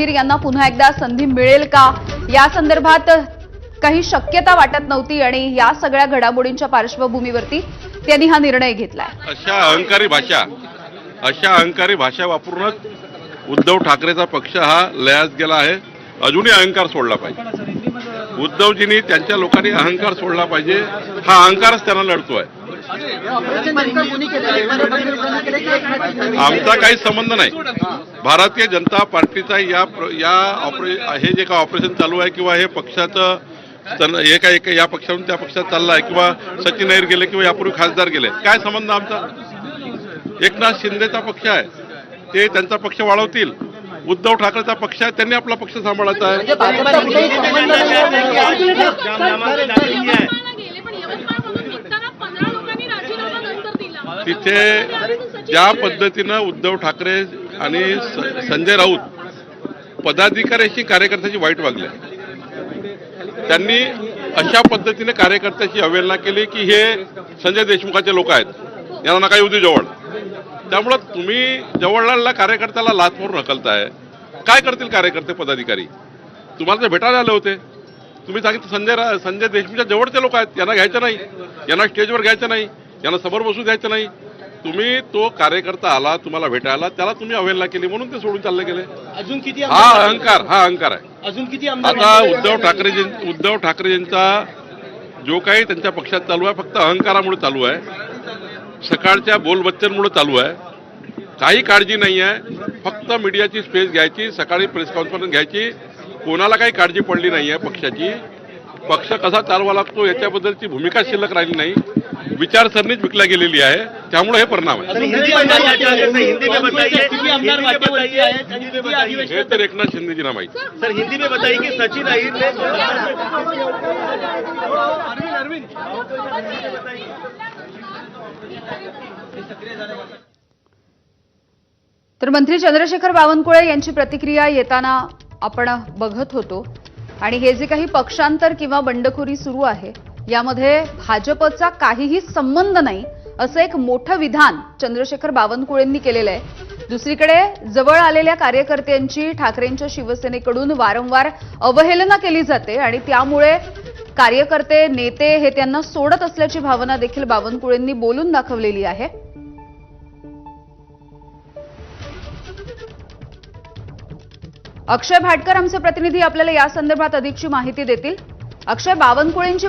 अहिर यांना पुन्हा एकदा संधी मिळेल का या संदर्भात काही शक्यता वाटत नव्हती आणि या सगळ्या घडामोडींच्या पार्श्वभूमीवरती त्यांनी हा निर्णय घेतलाय। अशा अहंकारी भाषा वापरूनच उद्धव ठाकरेचा पक्ष हा लयास गेला आहे। अजूनही अहंकार सोडला पाहिजे। उद्धवजींनी त्यांच्या लोकांनी अहंकार सोडला पाहिजे। हा अहंकारच त्यांना लढतोय। आमचा काही संबंध नाही। भारतीय जनता पार्टीचा हे जे काय ऑपरेशन चालू आहे किंवा हे पक्षाचं हे काय या पक्षातून त्या पक्षात चालला आहे किंवा सचिन अहिर गेले किंवा यापूर्वी खासदार गेले, काय संबंध आमचा? एकनाथ शिंदेचा पक्ष आहे, ते त्यांचा पक्ष वाढवतील। उद्धव ठाकरेचा पक्ष आहे, त्यांनी आपला पक्ष सांभाळायचा आहे। तिथे ज्या पद्धतीनं उद्धव ठाकरे आणि संजय राऊत पदाधिकाऱ्याशी कार्यकर्त्याची वाईट वागले, त्यांनी अशा पद्धतीने कार्यकर्त्याची अवहेलना केली की हे संजय देशमुखाचे लोक आहेत, यांना नका येऊ दे जवळ। त्यामुळे तुम्ही जवळला कार्यकर्त्याला लाथ मारून हकलताय। काय करतील कार्यकर्ते पदाधिकारी? तुम्हाला ते भेटायला आले होते, तुम्ही सांगितलं संजय देशमुखच्या जवळचे लोक आहेत, यांना घ्यायचं नाही, यांना स्टेजवर घ्यायचं नाही, यांना समोर बसू द्यायचं नाही। तुम्ही तो कार्यकर्ता आला तुम्हाला भेटायला, त्याला तुम्ही अवहेलना केली म्हणून ते सोडून चालले गेले। अजून किती हा अहंकार आहे। अजून किती आता उद्धव ठाकरेजींचा जो काही त्यांच्या पक्षात चालू आहे फक्त अहंकारामुळे चालू आहे, सकाळच्या बोलबच्चनमुळे चालू आहे। काही काळजी नाही आहे, फक्त मीडियाची स्पेस घ्यायची, सकाळी प्रेस कॉन्फरन्स घ्यायची। कोणाला काही काळजी पडली नाही आहे पक्षाची। पक्ष कसा चालवा लागतो याच्याबद्दलची भूमिका शिल्लक राहिली नाही, विचारसरणीच विकल्या गेलेली आहे। त्यामुळे हे परिणाम आहे। हे तर एकनाथ शिंदेजींना माहिती। सर हिंदी में बताइए कि सचिन अहिर ने तर मंत्री चंद्रशेखर बावनकुळे यांची प्रतिक्रिया येताना आपण बघत होतो आणि हे जे काही पक्षांतर किंवा बंडखोरी सुरू आहे यामध्ये भाजपचा काहीही संबंध नाही असं एक मोठं विधान चंद्रशेखर बावनकुळेंनी केलेलं आहे। दुसरीकडे जवळ आलेल्या कार्यकर्त्यांची ठाकरेंच्या शिवसेनेकडून वारंवार अवहेलना केली जाते आणि त्यामुळे कार्यकर्ते नेते हे त्यांना सोडत असल्याची भावना देखील बावनकुळेंनी बोलून दाखवलेली आहे। अक्षय भाटकर आमचे प्रतिनिधी आपल्याला या संदर्भात अधिकची माहिती देतील। अक्षय, बावनकुळेंची